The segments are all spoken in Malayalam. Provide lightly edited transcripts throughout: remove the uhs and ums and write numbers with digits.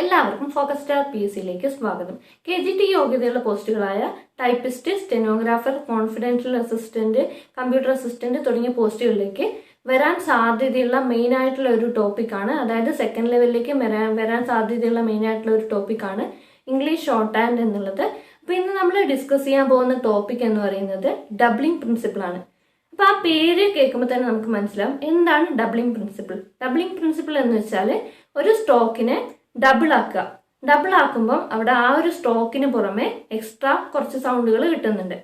എല്ലാവർക്കും ഫോക്കസ് സ്റ്റാർ PSCയിലേക്ക് സ്വാഗതം. KGT യോഗ്യതയുള്ള പോസ്റ്റുകളായ typist, stenographer, confidential assistant, computer assistant തുടങ്ങിയ പോസ്റ്റുകളിലേക്ക് വരാൻ സാധ്യതയുള്ള മെയിൻ ആയിട്ടുള്ള ഒരു ടോപ്പിക്കാണ്. അതായത് സെക്കൻഡ് ലെവലിലേക്ക് വരാൻ സാധ്യതയുള്ള മെയിൻ ആയിട്ടുള്ള ഒരു ടോപ്പിക്കാണ് ഇംഗ്ലീഷ് ഷോർട്ട് ഹാൻഡ് എന്നുള്ളത്. അപ്പോൾ ഇന്ന് നമ്മൾ ഡിസ്കസ് ചെയ്യാൻ പോകുന്ന ടോപ്പിക് എന്ന് പറയുന്നത് ഡബ്ലിംഗ് പ്രിൻസിപ്പിൾ ആണ്. അപ്പോൾ ആ പേര് കേൾക്കുമ്പോൾ തന്നെ നമുക്ക് മനസ്സിലാവും എന്താണ് ഡബ്ലിംഗ് പ്രിൻസിപ്പിൾ. ഡബ്ലിംഗ് പ്രിൻസിപ്പിൾ എന്ന് വെച്ചാൽ ഒരു സ്റ്റോക്കിനെ ഡബിൾ ആക്കുമ്പോൾ അവിടെ ആ ഒരു സ്റ്റോക്കിന് പുറമെ എക്സ്ട്രാ കുറച്ച് സൗണ്ടുകൾ കിട്ടുന്നുണ്ട്.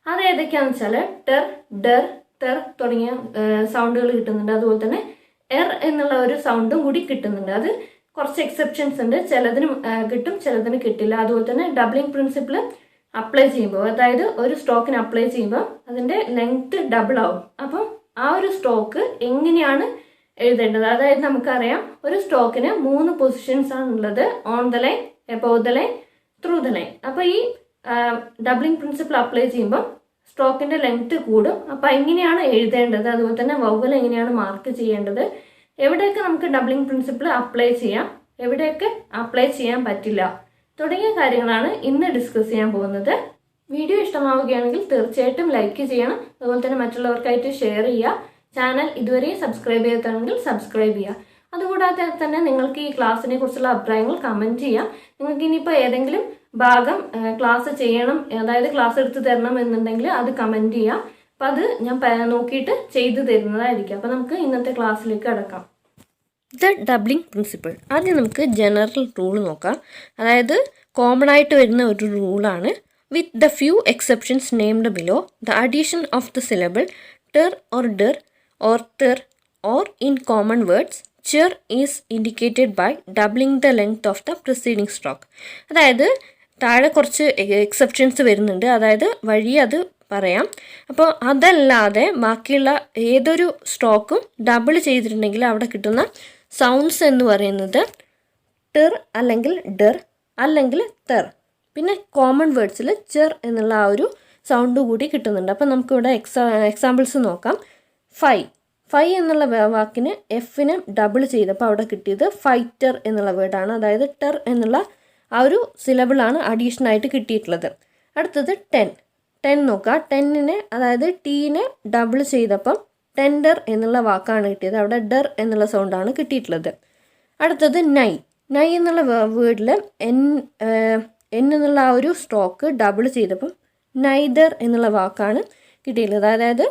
അത് ഏതൊക്കെയാണെന്ന് വെച്ചാൽ ടെർ, ഡെർ, തെർ തുടങ്ങിയ സൗണ്ടുകൾ കിട്ടുന്നുണ്ട്. അതുപോലെ തന്നെ എർ എന്നുള്ള ഒരു സൗണ്ടും കൂടി കിട്ടുന്നുണ്ട്. അത് കുറച്ച് എക്സെപ്ഷൻസ് ഉണ്ട്, ചിലതിന് കിട്ടും ചിലതിന് കിട്ടില്ല. അതുപോലെ തന്നെ ഡബ്ലിംഗ് പ്രിൻസിപ്പിൾ അപ്ലൈ ചെയ്യുമ്പോൾ, അതായത് ഒരു സ്റ്റോക്കിന് അപ്ലൈ ചെയ്യുമ്പോൾ അതിൻ്റെ ലെങ്ത് ഡബിൾ ആവും. അപ്പം ആ ഒരു സ്റ്റോക്ക് എങ്ങനെയാണ് എഴുതേണ്ടത്? അതായത് നമുക്കറിയാം ഒരു സ്റ്റോക്കിന് 3 പൊസിഷൻസ് ആണുള്ളത്: on the line, above the line, through the line. അപ്പോൾ ഈ ഡബ്ലിംഗ് പ്രിൻസിപ്പിൾ അപ്ലൈ ചെയ്യുമ്പോൾ സ്റ്റോക്കിന്റെ ലെങ്ത് കൂടും. അപ്പം എങ്ങനെയാണ് എഴുതേണ്ടത്, അതുപോലെ തന്നെ വൗവൽ എങ്ങനെയാണ് മാർക്ക് ചെയ്യേണ്ടത്, എവിടെയൊക്കെ നമുക്ക് ഡബ്ലിംഗ് പ്രിൻസിപ്പിൾ അപ്ലൈ ചെയ്യാം, എവിടെയൊക്കെ അപ്ലൈ ചെയ്യാൻ പറ്റില്ല തുടങ്ങിയ കാര്യങ്ങളാണ് ഇന്ന് ഡിസ്കസ് ചെയ്യാൻ പോകുന്നത്. വീഡിയോ ഇഷ്ടമാവുകയാണെങ്കിൽ തീർച്ചയായിട്ടും ലൈക്ക് ചെയ്യണം. അതുപോലെ തന്നെ മറ്റുള്ളവർക്കായിട്ട് ഷെയർ ചെയ്യുക. ചാനൽ ഇതുവരെ സബ്സ്ക്രൈബ് ചെയ്തിട്ടുണ്ടെങ്കിൽ സബ്സ്ക്രൈബ് ചെയ്യുക. അതുകൂടാതെ തന്നെ നിങ്ങൾക്ക് ഈ ക്ലാസ്സിനെ കുറിച്ചുള്ള അഭിപ്രായങ്ങൾ കമൻറ്റ് ചെയ്യാം. നിങ്ങൾക്ക് ഇനിയിപ്പോൾ ഏതെങ്കിലും ഭാഗം ക്ലാസ് ചെയ്യണം, അതായത് ക്ലാസ് എടുത്ത് തരണം എന്നുണ്ടെങ്കിൽ അത് കമൻറ്റ് ചെയ്യാം. അപ്പം അത് ഞാൻ നോക്കിയിട്ട് ചെയ്തു തരുന്നതായിരിക്കും. അപ്പം നമുക്ക് ഇന്നത്തെ ക്ലാസ്സിലേക്ക് കടക്കാം. Doubling principle. ആദ്യം നമുക്ക് ജനറൽ റൂൾ നോക്കാം. അതായത് കോമൺ ആയിട്ട് വരുന്ന ഒരു റൂളാണ്. With the few exceptions named below, the addition of the syllable ter or der or ter or in common words cher is indicated by doubling the length of the preceding stroke. അതായത് താഴെ കുറച്ച് എക്സെപ്ഷൻസ് വരുന്നുണ്ട്, അതായത് വഴി അത് പറയാം. അപ്പോൾ അതല്ലാതെ ബാക്കിയുള്ള ഏതൊരു സ്ട്രോക്കും ഡബിൾ ചെയ്തിട്ടുണ്ടെങ്കിൽ അവിടെ കിട്ടുന്ന സൗണ്ട്സ് എന്ന് പറയുന്നത് ടെർ അല്ലെങ്കിൽ ഡെർ അല്ലെങ്കിൽ തെർ. പിന്നെ കോമൺ വേർഡ്സിൽ ചെർ എന്നുള്ള ആ ഒരു സൗണ്ട് കൂടി കിട്ടുന്നുണ്ട്. അപ്പോൾ നമുക്കിവിടെ എക്സാമ്പിൾസ് നോക്കാം. ഫൈ എന്നുള്ള വാക്കിന് എഫിനെ ഡബിൾ ചെയ്തപ്പോൾ അവിടെ കിട്ടിയത് ഫൈറ്റർ എന്നുള്ള വേർഡാണ്. അതായത് ടെർ എന്നുള്ള ആ ഒരു സിലബിളാണ് അഡീഷണൽ ആയിട്ട് കിട്ടിയിട്ടുള്ളത്. അടുത്തത് ടെൻ നോക്കുക. ടെന്നിനെ, അതായത് ടീനെ ഡബിൾ ചെയ്തപ്പം ടെൻഡർ എന്നുള്ള വാക്കാണ് കിട്ടിയത്. അവിടെ ഡെർ എന്നുള്ള സൗണ്ടാണ് കിട്ടിയിട്ടുള്ളത്. അടുത്തത് നൈ എന്നുള്ള വേർഡിൽ എൻ എന്നുള്ള ആ ഒരു സ്ട്രോക്ക് ഡബിൾ ചെയ്തപ്പം നൈദർ എന്നുള്ള വാക്കാണ് കിട്ടിയിട്ടുള്ളത്. അതായത്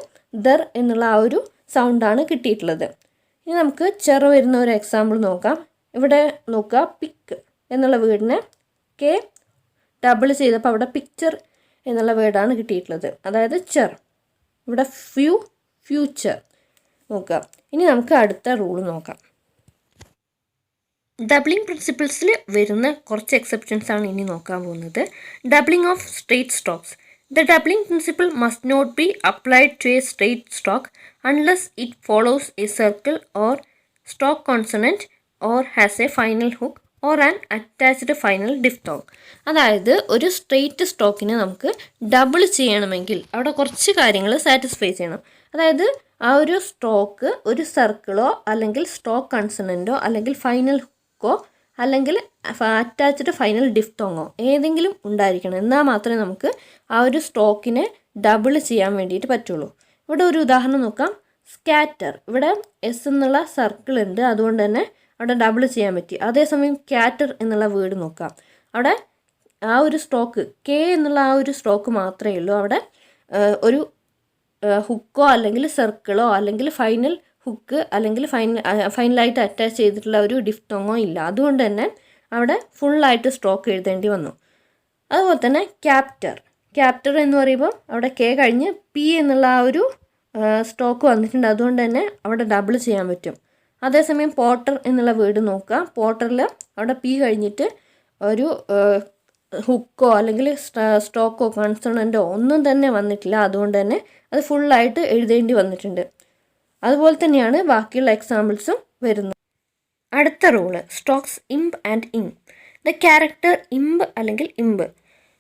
ദർ എന്നുള്ള ആ ഒരു സൗണ്ടാണ് കിട്ടിയിട്ടുള്ളത്. ഇനി നമുക്ക് ചെറു വരുന്ന ഒരു എക്സാമ്പിൾ നോക്കാം. ഇവിടെ നോക്കുക, പിക്ക് എന്നുള്ള വേർഡിനെ കെ ഡബിൾ ചെയ്തപ്പോൾ അവിടെ പിക്ചർ എന്നുള്ള വേർഡാണ് കിട്ടിയിട്ടുള്ളത്. അതായത് ചെർ. ഇവിടെ ഫ്യൂച്ചർ നോക്കുക. ഇനി നമുക്ക് അടുത്ത റൂൾ നോക്കാം. ഡബ്ലിംഗ് പ്രിൻസിപ്പിൾസിൽ വരുന്ന കുറച്ച് എക്സെപ്ഷൻസ് ആണ് ഇനി നോക്കാൻ പോകുന്നത്. Doubling of straight strokes. The doubling principle must not be applied to a straight stroke unless it follows a circle or stroke consonant or has a final hook or an attached final diphthong. അതായത് ഒരു സ്ട്രെയിറ്റ് സ്ട്രോക്കിനെ നമുക്ക് ഡബിൾ ചെയ്യണമെങ്കിൽ അവിടെ കുറച്ച് കാര്യങ്ങൾ സാറ്റിസ്ഫൈ ചെയ്യണം. അതായത് ആ ഒരു സ്ട്രോക്ക് ഒരു സർക്കിളോ അല്ലെങ്കിൽ സ്ട്രോക്ക് കൺസണൻറ്റോ അല്ലെങ്കിൽ ഫൈനൽ ഹുക്കോ അല്ലെങ്കിൽ അറ്റാച്ച്ഡ് ഫൈനൽ ഡിഫ്തോങ്ങോ ഏതെങ്കിലും ഉണ്ടായിരിക്കണം. എന്നാൽ മാത്രമേ നമുക്ക് ആ ഒരു സ്ട്രോക്കിനെ ഡബിൾ ചെയ്യാൻ വേണ്ടിയിട്ട് പറ്റുള്ളൂ. ഇവിടെ ഒരു ഉദാഹരണം നോക്കാം. സ്കാറ്റർ. ഇവിടെ എസ് എന്നുള്ള സർക്കിൾ ഉണ്ട്, അതുകൊണ്ട് തന്നെ അവിടെ ഡബിൾ ചെയ്യാൻ പറ്റി. അതേസമയം ക്യാറ്റർ എന്നുള്ള വേർഡ് നോക്കാം. അവിടെ ആ ഒരു സ്ട്രോക്ക് കെ എന്നുള്ള ആ ഒരു സ്ട്രോക്ക് മാത്രമേ ഉള്ളൂ. അവിടെ ഒരു ഹുക്കോ അല്ലെങ്കിൽ സർക്കിളോ അല്ലെങ്കിൽ ഫൈനൽ ഹുക്ക് അല്ലെങ്കിൽ ഫൈനലായിട്ട് അറ്റാച്ച് ചെയ്തിട്ടുള്ള ഒരു ഡിഫ്തോങ്ങോ ഇല്ല. അതുകൊണ്ട് തന്നെ അവിടെ ഫുള്ളായിട്ട് സ്ട്രോക്ക് എഴുതേണ്ടി വന്നു. അതുപോലെ തന്നെ ക്യാപ്റ്റർ എന്ന് പറയുമ്പോൾ അവിടെ കെ കഴിഞ്ഞ് പി എന്നുള്ള ആ ഒരു സ്ട്രോക്ക് വന്നിട്ടുണ്ട്. അതുകൊണ്ട് തന്നെ അവിടെ ഡബിൾ ചെയ്യാൻ പറ്റും. അതേസമയം പോട്ടർ എന്നുള്ള വേർഡ് നോക്കുക. പോട്ടറിൽ അവിടെ പി കഴിഞ്ഞിട്ട് ഒരു ഹുക്കോ അല്ലെങ്കിൽ സ്ട്രോക്കോ കൺസണൻറ്റോ ഒന്നും തന്നെ വന്നിട്ടില്ല. അതുകൊണ്ട് തന്നെ അത് ഫുള്ളായിട്ട് എഴുതേണ്ടി വന്നിട്ടുണ്ട്. അതുപോലെ തന്നെയാണ് ബാക്കിയുള്ള എക്സാമ്പിൾസും വരുന്നത്. അടുത്ത rule strokes imb and ing. The character imb അല്ലെങ്കിൽ imb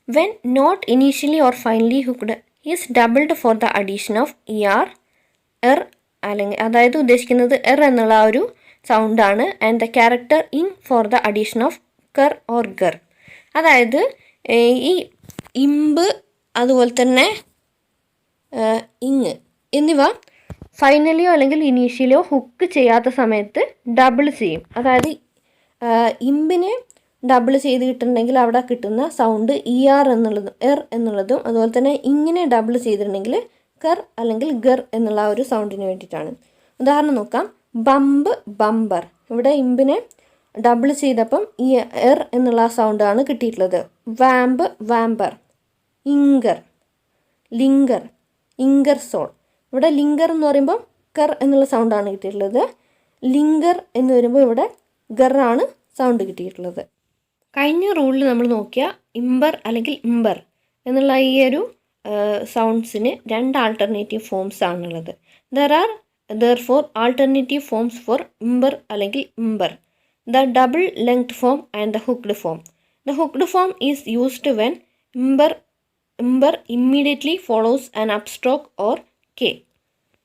when not initially or finally hooked is doubled for the addition of er അല്ലെങ്കിൽ അതായത് ഉദ്ദേശിക്കുന്നത് എർ എന്നുള്ള ആ ഒരു സൗണ്ടാണ്. And the character ing for the addition of ker or ger. അതായത് ഈ ഇമ്പ് അതുപോലെ തന്നെ ഇങ് എന്നിവ ഫൈനലിയോ അല്ലെങ്കിൽ ഇനീഷ്യലിയോ ഹുക്ക് ചെയ്യാത്ത സമയത്ത് ഡബിൾ ചെയ്യും. അതായത് ഇമ്പിനെ ഡബിൾ ചെയ്ത് കിട്ടുന്നുണ്ടെങ്കിൽ അവിടെ കിട്ടുന്ന സൗണ്ട് ER എന്നുള്ളതും എന്നുള്ളതും, അതുപോലെ തന്നെ ഇങ്ങനെ ഡബിൾ ചെയ്തിട്ടുണ്ടെങ്കിൽ കർ അല്ലെങ്കിൽ ഗർ എന്നുള്ള ആ ഒരു സൗണ്ടിന് വേണ്ടിയിട്ടാണ്. ഉദാഹരണം നോക്കാം. Bump, bumper. ഇവിടെ ഇമ്പിനെ ഡബിൾ ചെയ്തപ്പം എന്നുള്ള ആ സൗണ്ടാണ് കിട്ടിയിട്ടുള്ളത്. വാമ്പ്, വാമ്പർ. ഇങ്കർ, ലിങ്കർ, ഇങ്കർസോൾ. ഇവിടെ ലിങ്കർ എന്ന് പറയുമ്പോൾ കർ എന്നുള്ള സൗണ്ടാണ് കിട്ടിയിട്ടുള്ളത്. ലിങ്കർ എന്ന് വരുമ്പോൾ ഇവിടെ ഗറാണ് സൗണ്ട് കിട്ടിയിട്ടുള്ളത്. കഴിഞ്ഞ റൂളിൽ നമ്മൾ നോക്കിയ ഇമ്പർ അല്ലെങ്കിൽ ഇമ്പർ എന്നുള്ള ഈ ഒരു സൗണ്ട്സിന് 2 ആൾട്ടർനേറ്റീവ് ഫോംസ് ആണുള്ളത്. therefore alternative forms for imber അല്ലെങ്കിൽ imber. The double length form and the hooked form. The hooked form is used when imber immediately follows an upstroke or K.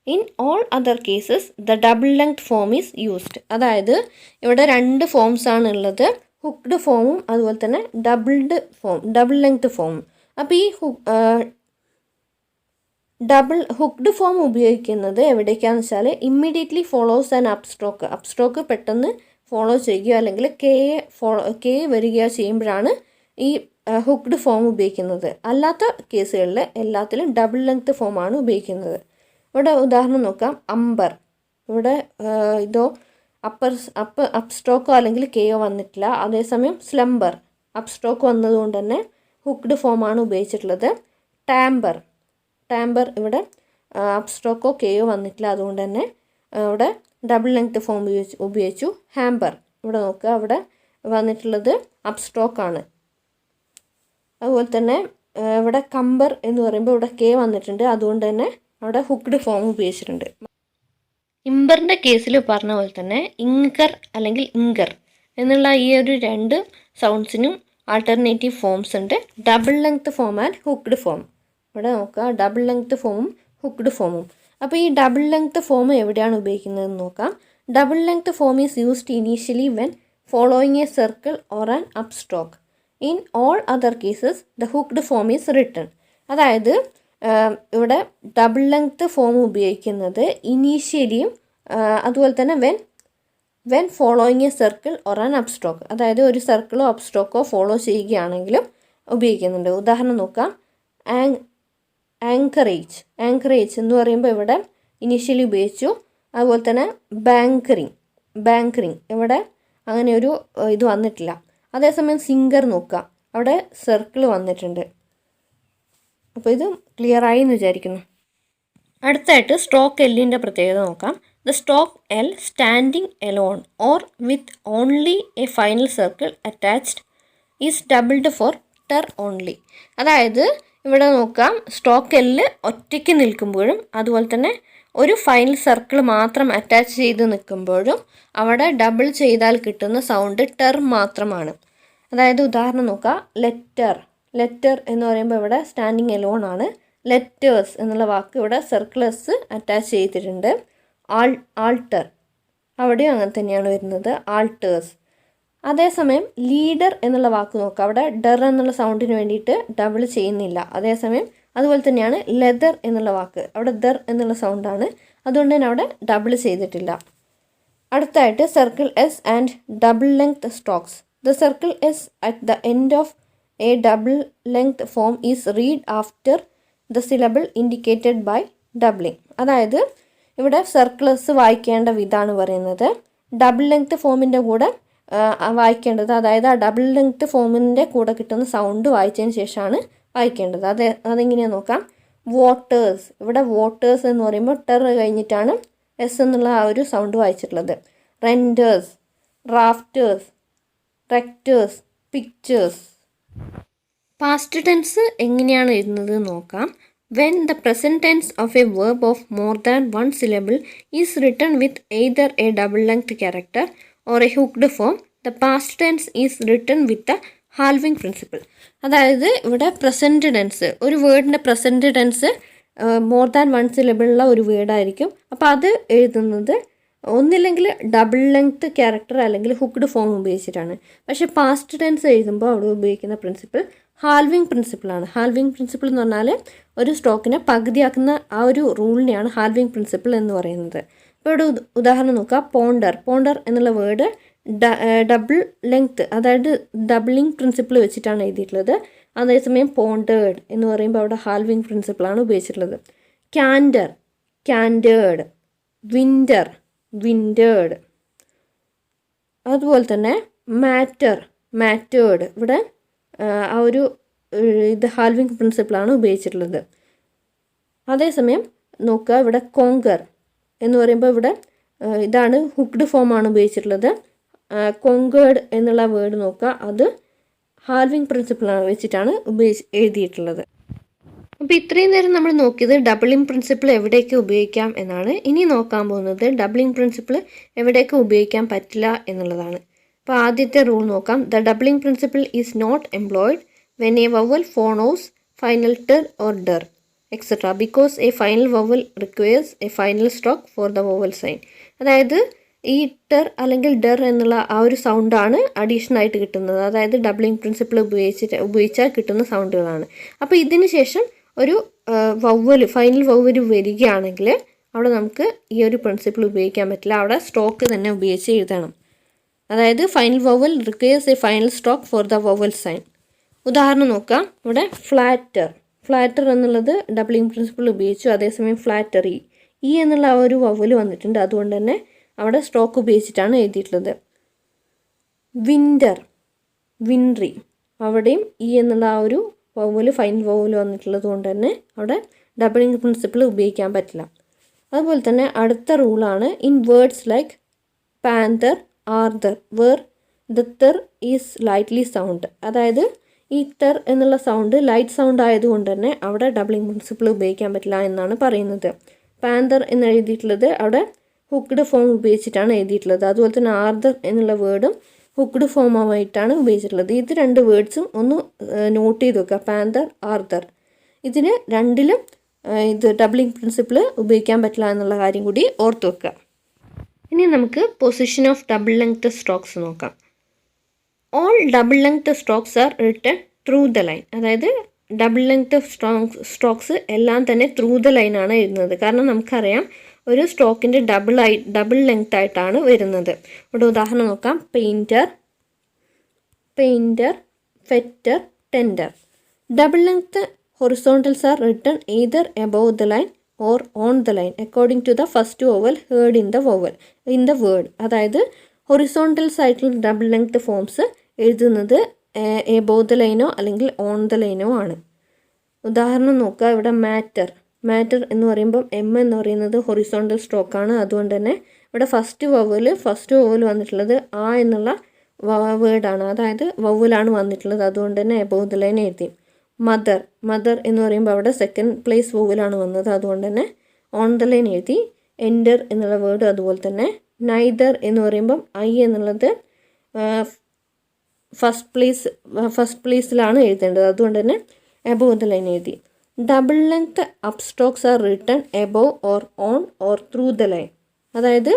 In all other cases the double length form is used. അതായത് ഇവിടെ 2 ഫോംസ് ആണ് ഉള്ളത്. ഹുക്ക്ഡ് ഫോമും അതുപോലെ തന്നെ ഡബിൾ ലെങ്ത് ഫോമും. അപ്പോൾ ഈ ഹുക്ക്ഡ് ഫോം ഉപയോഗിക്കുന്നത് എവിടേക്കാന്ന് വെച്ചാൽ ഇമ്മീഡിയറ്റ്ലി ഫോളോസ് ആൻ അപ്സ്ട്രോക്ക് പെട്ടെന്ന് ഫോളോ ചെയ്യുകയോ അല്ലെങ്കിൽ കെ വരികയോ ചെയ്യുമ്പോഴാണ് ഈ ഹുക്ക്ഡ് ഫോം ഉപയോഗിക്കുന്നത്. അല്ലാത്ത കേസുകളിൽ എല്ലാത്തിലും ഡബിൾ ലെങ്ത് ഫോമാണ് ഉപയോഗിക്കുന്നത്. ഇവിടെ ഉദാഹരണം നോക്കാം. അമ്പർ. ഇവിടെ ഇതോ അപ്സ്ട്രോക്കോ അല്ലെങ്കിൽ കെയോ വന്നിട്ടില്ല. അതേസമയം സ്ലംബർ അപ്സ്ട്രോക്ക് വന്നതുകൊണ്ട് തന്നെ ഹുക്ക്ഡ് ഫോമാണ് ഉപയോഗിച്ചിട്ടുള്ളത്. ടാമ്പർ ഇവിടെ അപ്സ്ട്രോക്കോ കെയോ വന്നിട്ടില്ല, അതുകൊണ്ട് തന്നെ ഇവിടെ ഡബിൾ ലെങ്ത് ഫോം ഉപയോഗിച്ചു. ഹാമ്പർ. ഇവിടെ നോക്കുക, ഇവിടെ വന്നിട്ടുള്ളത് അപ്സ്ട്രോക്കാണ്. അതുപോലെ തന്നെ ഇവിടെ കമ്പർ എന്ന് പറയുമ്പോൾ ഇവിടെ കെ വന്നിട്ടുണ്ട്, അതുകൊണ്ട് തന്നെ അവിടെ ഹുക്ക്ഡ് ഫോം ഉപയോഗിച്ചിട്ടുണ്ട്. ഇമ്പറിൻ്റെ കേസിൽ പറഞ്ഞ പോലെ തന്നെ ഇങ്കർ അല്ലെങ്കിൽ ഇങ്കർ എന്നുള്ള ഈ ഒരു 2 സൗണ്ട്സിനും ആൾട്ടർനേറ്റീവ് ഫോംസ് ഉണ്ട്. Double length form and hooked form. ഇവിടെ നോക്കുക, ഡബിൾ ലെങ്ത് ഫോമും ഹുക്ക്ഡ് ഫോമും. അപ്പോൾ ഈ ഡബിൾ ലെങ്ത് ഫോം എവിടെയാണ് ഉപയോഗിക്കുന്നതെന്ന് നോക്കാം. Double length form is used initially when following a circle or an upstroke. In all other cases the hooked form is written. അതായത് ഇവിടെ ഡബിൾ ലെങ്ത് ഫോം ഉപയോഗിക്കുന്നത് ഇനീഷ്യലിയും അതുപോലെ തന്നെ when following a circle or an upstroke, അതായത് ഒരു സർക്കിളോ അപ്സ്ട്രോക്കോ ഫോളോ ചെയ്യുകയാണെങ്കിലും ഉപയോഗിക്കുന്നുണ്ട്. ഉദാഹരണം നോക്കാം. ആങ്കറേജ് എന്ന് പറയുമ്പോൾ ഇവിടെ ഇനീഷ്യലി ഉപയോഗിച്ചു. അതുപോലെ തന്നെ ബാങ്കറിങ് ഇവിടെ അങ്ങനെ ഒരു ഇത് വന്നിട്ടില്ല. അതേസമയം സിംഗർ നോക്കുക, അവിടെ സർക്കിൾ വന്നിട്ടുണ്ട്. അപ്പോൾ ഇത് ക്ലിയർ ആയി എന്ന് വിചാരിക്കുന്നു. അടുത്തായിട്ട് സ്ട്രോക്ക് എല്ലിൻ്റെ പ്രത്യേകത നോക്കാം. The stroke L standing alone or with only a final circle attached is doubled for ter only. അതായത് ഇവിടെ നോക്കാം, സ്ട്രോക്ക് എല്ല് ഒറ്റയ്ക്ക് നിൽക്കുമ്പോഴും അതുപോലെ തന്നെ ഒരു ഫൈനൽ സർക്കിൾ മാത്രം അറ്റാച്ച് ചെയ്ത് നിൽക്കുമ്പോഴും അവിടെ ഡബിൾ ചെയ്താൽ കിട്ടുന്ന സൗണ്ട് ടെർ മാത്രമാണ്. അതായത് ഉദാഹരണം നോക്കാം. ലെറ്റർ എന്ന് പറയുമ്പോൾ ഇവിടെ സ്റ്റാൻഡിങ് എലോൺ ആണ്. ലെറ്റേഴ്സ് എന്നുള്ള വാക്ക് ഇവിടെ സർക്കിളസ് അറ്റാച്ച് ചെയ്തിട്ടുണ്ട്. ആൾട്ടർ അവിടെയും അങ്ങനെ തന്നെയാണ് വരുന്നത്, ആൾട്ടേഴ്സ്. അതേസമയം ലീഡർ എന്നുള്ള വാക്ക് നോക്കുക, അവിടെ ഡർ എന്നുള്ള സൗണ്ടിന് വേണ്ടിയിട്ട് ഡബിൾ ചെയ്യുന്നില്ല. അതേസമയം അതുപോലെ തന്നെയാണ് ലെതർ എന്നുള്ള വാക്ക്, അവിടെ ദർ എന്നുള്ള സൗണ്ടാണ്, അതുകൊണ്ട് തന്നെ അവിടെ ഡബിൾ ചെയ്തിട്ടില്ല. അടുത്തായിട്ട് circle S and double length strokes. The circle S at the end of a double length form is read after the syllable indicated by doubling. അതായത് ഇവിടെ സർക്കിളസ് വായിക്കേണ്ട വിധമാണ് പറയുന്നത്. ഡബിൾ ലെങ്ത് ഫോമിൻ്റെ കൂടെ വായിക്കേണ്ടത്, അതായത് ആ ഡബിൾ ലെങ്ത് ഫോമിൻ്റെ കൂടെ കിട്ടുന്ന സൗണ്ട് വായിച്ചതിന് ശേഷമാണ് വായിക്കേണ്ടത്. അതെങ്ങനെയാണെന്ന് നോക്കാം. വോട്ടേഴ്സ്. ഇവിടെ വോട്ടേഴ്സ് എന്ന് പറയുമ്പോൾ ടെർ കഴിഞ്ഞിട്ടാണ് എസ് എന്നുള്ള ആ ഒരു സൗണ്ട് വായിച്ചിട്ടുള്ളത്. Renders, rafters, rectors, pictures. Past tense എങ്ങനെയാണ് എഴുതുന്നത് നോക്കാം. When the present tense of a verb of more than one syllable is written with either a double length character or a hooked form, the past tense is written with the halving principle. അതായത് ഇവിടെ പ്രസൻറ്റ് ടെൻസ്, ഒരു വേർഡിൻ്റെ present tense more than one സിലബിളുള്ള ഒരു വേർഡായിരിക്കും. അപ്പോൾ അത് എഴുതുന്നത് ഒന്നില്ലെങ്കിൽ ഡബിൾ ലെങ്ത് ക്യാരക്ടർ അല്ലെങ്കിൽ ഹുക്ക്ഡ് ഫോം ഉപയോഗിച്ചിട്ടാണ്. പക്ഷേ പാസ്റ്റ് ടെൻസ് എഴുതുമ്പോൾ അവിടെ ഉപയോഗിക്കുന്ന പ്രിൻസിപ്പിൾ ഹാൽവിങ് പ്രിൻസിപ്പിളാണ്. ഹാൽവിങ് പ്രിൻസിപ്പിൾ എന്ന് പറഞ്ഞാൽ ഒരു സ്റ്റോക്കിനെ പകുതിയാക്കുന്ന ആ ഒരു റൂളിനെയാണ് ഹാൽവിങ് പ്രിൻസിപ്പിൾ എന്ന് പറയുന്നത്. ഇപ്പോൾ ഇവിടെ ഉദാഹരണം നോക്കുക. പോണ്ടർ എന്നുള്ള വേർഡ് ഡബിൾ ലെങ്ത്, അതായത് ഡബിളിങ് പ്രിൻസിപ്പിൾ വെച്ചിട്ടാണ് എഴുതിയിട്ടുള്ളത്. അതേസമയം പോണ്ടേഡ് എന്ന് പറയുമ്പോൾ അവിടെ ഹാൽവിങ് പ്രിൻസിപ്പിളാണ് ഉപയോഗിച്ചിട്ടുള്ളത്. ക്യാൻഡേഡ്, വിൻറ്റേഡ്. അതുപോലെ തന്നെ മാറ്റേഡ്, ഇവിടെ ആ ഒരു ഇത് ഹാൽവിങ് പ്രിൻസിപ്പിളാണ് ഉപയോഗിച്ചിട്ടുള്ളത്. അതേസമയം നോക്കുക, ഇവിടെ കോങ്കർ എന്ന് പറയുമ്പോൾ ഇവിടെ ഇതാണ് ഹുക്ക്ഡ് ഫോമാണ് ഉപയോഗിച്ചിട്ടുള്ളത്. കോങ്കേർഡ് എന്നുള്ള വേർഡ് നോക്കുക, അത് ഹാൽവിങ് പ്രിൻസിപ്പിളാണ് വെച്ചിട്ടാണ് എഴുതിയിട്ടുള്ളത്. അപ്പോൾ ഇത്രയും നേരം നമ്മൾ നോക്കിയത് ഡബിളിംഗ് പ്രിൻസിപ്പിൾ എവിടെയൊക്കെ ഉപയോഗിക്കാം എന്നാണ്. ഇനി നോക്കാൻ പോകുന്നത് ഡബിളിംഗ് പ്രിൻസിപ്പിൾ എവിടെയൊക്കെ ഉപയോഗിക്കാൻ പറ്റില്ല എന്നുള്ളതാണ്. അപ്പോൾ ആദ്യത്തെ റൂൾ നോക്കാം. The doubling principle is not employed when a vowel follows final ter or der etcetera because a final vowel requires a final stroke for the vowel sign. അതായത് ഈ ടെർ അല്ലെങ്കിൽ ഡെർ എന്നുള്ള ആ ഒരു സൗണ്ടാണ് അഡീഷണൽ ആയിട്ട് കിട്ടുന്നത്. അതായത് ഡബിളിംഗ് പ്രിൻസിപ്പിൾ ഉപയോഗിച്ചാൽ കിട്ടുന്ന സൗണ്ടുകളാണ്. അപ്പോൾ ഇതിന് ശേഷം ഒരു ഫൈനൽ വവ്വൽ വരികയാണെങ്കിൽ അവിടെ നമുക്ക് ഈ ഒരു പ്രിൻസിപ്പിൾ ഉപയോഗിക്കാൻ പറ്റില്ല. അവിടെ സ്റ്റോക്ക് തന്നെ ഉപയോഗിച്ച് എഴുതണം. അതായത് final vowel requires a final stroke for the vowel sign. ഉദാഹരണം നോക്കാം. ഇവിടെ ഫ്ലാറ്റർ എന്നുള്ളത് ഡബിളിംഗ് പ്രിൻസിപ്പിൾ ഉപയോഗിച്ചു. അതേസമയം ഫ്ലാറ്ററി ഈ എന്നുള്ള ആ ഒരു വവൽ വന്നിട്ടുണ്ട്. അതുകൊണ്ട് തന്നെ അവിടെ സ്റ്റോക്ക് ഉപയോഗിച്ചിട്ടാണ് എഴുതിയിട്ടുള്ളത്. വിൻട്രി അവിടെയും ഈ എന്നുള്ള ആ ഒരു വവൽ ഫൈനൽ വവൽ വന്നിട്ടുള്ളത് കൊണ്ട് തന്നെ അവിടെ ഡബിളിംഗ് പ്രിൻസിപ്പിൾ ഉപയോഗിക്കാൻ പറ്റില്ല. അതുപോലെ തന്നെ അടുത്ത റൂളാണ് in words like panther, Arthur where the ther is lightly sound. അതായത് ഈ തെർ എന്നുള്ള സൗണ്ട് ലൈറ്റ് സൗണ്ട് ആയതുകൊണ്ട് തന്നെ അവിടെ ഡബിളിംഗ് പ്രിൻസിപ്പിൾ ഉപയോഗിക്കാൻ പറ്റില്ല എന്നാണ് പറയുന്നത്. പാന്തർ എന്ന് എഴുതിയിട്ടുള്ളത് അവിടെ ഹുക്ക്ഡ് ഫോം ഉപയോഗിച്ചിട്ടാണ് എഴുതിയിട്ടുള്ളത്. അതുപോലെ തന്നെ ആർദർ എന്നുള്ള വേർഡും ഹുക്ക്ഡ് ഫോമായിട്ടാണ് ഉപയോഗിച്ചിട്ടുള്ളത്. ഇത് രണ്ട് വേർഡ്സും ഒന്ന് നോട്ട് ചെയ്ത് വെക്കുക. പാന്തർ, ആർദർ, ഇതിന് രണ്ടിലും ഇത് ഡബിളിംഗ് പ്രിൻസിപ്പിൾ ഉപയോഗിക്കാൻ പറ്റില്ല എന്നുള്ള കാര്യം കൂടി ഓർത്ത് വെക്കുക. ഇനി നമുക്ക് position of double length strokes നോക്കാം. All double length strokes are written through the line. അതായത് ഡബിൾ ലെങ്ത് സ്ട്രോക്സ് എല്ലാം തന്നെ ത്രൂ ദ ലൈനാണ് എഴുതുന്നത്. കാരണം നമുക്കറിയാം ഒരു സ്ട്രോക്കിൻ്റെ ഡബിൾ ലെങ്ത് ആയിട്ടാണ് വരുന്നത്. ഇവിടെ ഉദാഹരണം നോക്കാം. Painter, fetter, tender. Double length horizontals are written either above the line or on the line according to the first vowel heard in the word. അതായത് ഹൊറിസോണ്ടൽസ് ആയിട്ടുള്ള ഡബിൾ ലെങ്ത് ഫോംസ് എഴുതുന്നത് എബവ് ദ ലൈനോ അല്ലെങ്കിൽ ഓൺ ദ ലൈനോ ആണ്. ഉദാഹരണം നോക്കുക. ഇവിടെ മാറ്റർ എന്ന് പറയുമ്പം എം എന്ന് പറയുന്നത് ഹൊറിസോണ്ടൽ സ്ട്രോക്കാണ്. അതുകൊണ്ട് തന്നെ ഇവിടെ ഫസ്റ്റ് വവൽ വന്നിട്ടുള്ളത് ആ എന്നുള്ള വേർഡാണ്. അതായത് വവലാണ് വന്നിട്ടുള്ളത്. അതുകൊണ്ട് തന്നെ എബവ് ദ ലൈൻ എഴുതി. മദർ എന്ന് പറയുമ്പോൾ അവിടെ സെക്കൻഡ് പ്ലേസ് വവലാണ് വന്നത്. അതുകൊണ്ട് തന്നെ ഓൺ ദ ലൈൻ എഴുതി. എൻറ്റർ എന്നുള്ള വേർഡ് അതുപോലെ തന്നെ. നൈദർ എന്ന് പറയുമ്പം ഐ എന്നുള്ളത് ഫസ്റ്റ് പ്ലേസിലാണ് എഴുതേണ്ടത്. അതുകൊണ്ട് തന്നെ എബവ് ദ ലൈൻ എഴുതി. Double length upstrokes are written above or on or through the line. അതായത്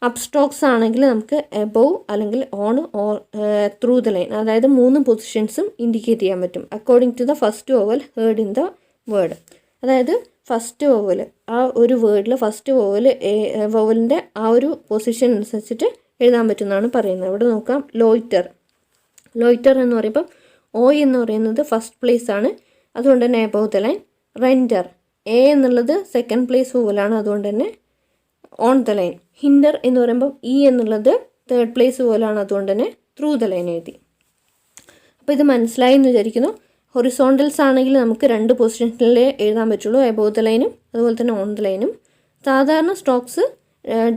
അപ്സ്ട്രോക്സ് ആണെങ്കിൽ നമുക്ക് എബവ് അല്ലെങ്കിൽ on or through the line, അതായത് 3 പൊസിഷൻസും ഇൻഡിക്കേറ്റ് ചെയ്യാൻ പറ്റും according to the first vowel heard in the word. അതായത് ഫസ്റ്റ് വവൽ ആ ഒരു വേർഡിൽ ഫസ്റ്റ് വവലിൻ്റെ ആ ഒരു പൊസിഷൻ അനുസരിച്ചിട്ട് എഴുതാൻ പറ്റുമെന്നാണ് പറയുന്നത്. ഇവിടെ നോക്കാം. ലോയിറ്റർ എന്ന് പറയുമ്പോൾ ഓ എന്ന് പറയുന്നത് ഫസ്റ്റ് പ്ലേസ് ആണ്. അതുകൊണ്ട് തന്നെ above the line. Render A എന്നുള്ളത് സെക്കൻഡ് പ്ലേസ് വവലാണ്. അതുകൊണ്ട് തന്നെ ഓൺ ദ ലൈൻ. ഹിൻഡർ എന്ന് പറയുമ്പോൾ ഇ എന്നുള്ളത് തേർഡ് പ്ലേസ് വവലാണ്. അതുകൊണ്ട് തന്നെ ത്രൂ ദ ലൈൻ എഴുതി. അപ്പോൾ ഇത് മനസ്സിലായി എന്ന് വിചാരിക്കുന്നു. ഹൊറിസോണ്ടൽസ് ആണെങ്കിൽ നമുക്ക് 2 പൊസിഷനിലേ എഴുതാൻ പറ്റുള്ളൂ, എബവ് ദ ലൈനും അതുപോലെ തന്നെ ഓൺ ദ ലൈനും. സാധാരണ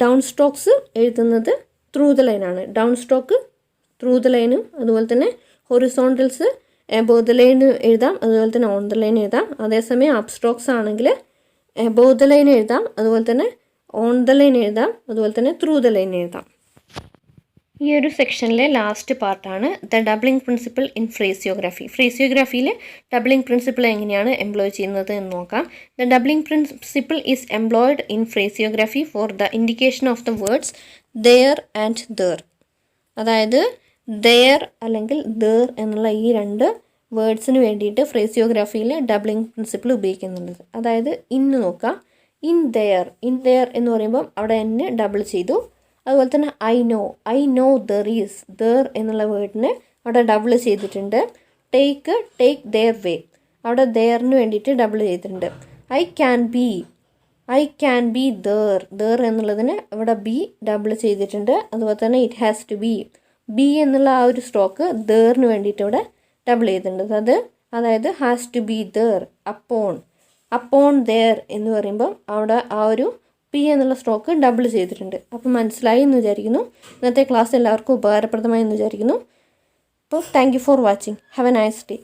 ഡൗൺ സ്ട്രോക്സ് എഴുതുന്നത് ത്രൂ ദ ലൈനാണ്. ഡൗൺ സ്ട്രോക്ക് ത്രൂ ദ ലൈനും അതുപോലെ തന്നെ ഹൊറിസോണ്ടൽസ് എബവ് ദ ലൈൻ എഴുതാം, അതുപോലെ തന്നെ ഓൺ ദ ലൈൻ എഴുതാം. അതേസമയം അപ്പ് സ്ട്രോക്സ് ആണെങ്കിൽ എബവ് ദ ലൈൻ എഴുതാം, അതുപോലെ തന്നെ ഓൺ ദ ലൈൻ എഴുതാം, അതുപോലെ തന്നെ ത്രൂ ദ ലൈൻ എഴുതാം. ഈ ഒരു സെക്ഷനിലെ ലാസ്റ്റ് പാർട്ടാണ് the doubling principle in phraseography. ഫ്രേസിയോഗ്രാഫിയിൽ ഡബ്ലിംഗ് പ്രിൻസിപ്പിൾ എങ്ങനെയാണ് എംപ്ലോയ് ചെയ്യുന്നത് എന്ന് നോക്കാം. The doubling principle is employed in phraseography for the indication of the words there and their. അതായത് ദെയർ അല്ലെങ്കിൽ ദർ എന്നുള്ള ഈ രണ്ട് വേർഡ്സിന് വേണ്ടിയിട്ട് ഫ്രേസിയോഗ്രാഫിയിൽ ഡബ്ലിംഗ് പ്രിൻസിപ്പിൾ ഉപയോഗിക്കുന്നുണ്ട്. അതായത് ഇന്ന് നോക്കാം, ഇൻ ദെയർ എന്ന് പറയുമ്പം അവിടെ എന്നെ ഡബിൾ ചെയ്തു. അതുപോലെ തന്നെ I know there is, there എന്നുള്ള വേർഡിന് അവിടെ ഡബിൾ ചെയ്തിട്ടുണ്ട്. ടേക്ക് ദെയർ വേ, അവിടെ ദെയറിന് വേണ്ടിയിട്ട് ഡബിൾ ചെയ്തിട്ടുണ്ട്. ഐ ക്യാൻ ബി ദർ എന്നുള്ളതിന് ഇവിടെ ബി ഡബിൾ ചെയ്തിട്ടുണ്ട്. അതുപോലെ തന്നെ ഇറ്റ് ഹാസ് ടു ബി എന്നുള്ള ആ ഒരു സ്ട്രോക്ക് ദറിന് വേണ്ടിയിട്ട് ഇവിടെ ഡബിൾ ചെയ്തിട്ടുണ്ട്. അതായത് has to be there. Upon there എന്ന് പറയുമ്പം അവിടെ ആ ഒരു പി എന്നുള്ള സ്ട്രോക്ക് ഡബിൾ ചെയ്തിട്ടുണ്ട്. അപ്പം മനസ്സിലായി എന്ന് വിചാരിക്കുന്നു. ഇന്നത്തെ ക്ലാസ് എല്ലാവർക്കും ഉപകാരപ്രദമായി എന്ന് വിചാരിക്കുന്നു. അപ്പോൾ thank you for watching. Have A nice day.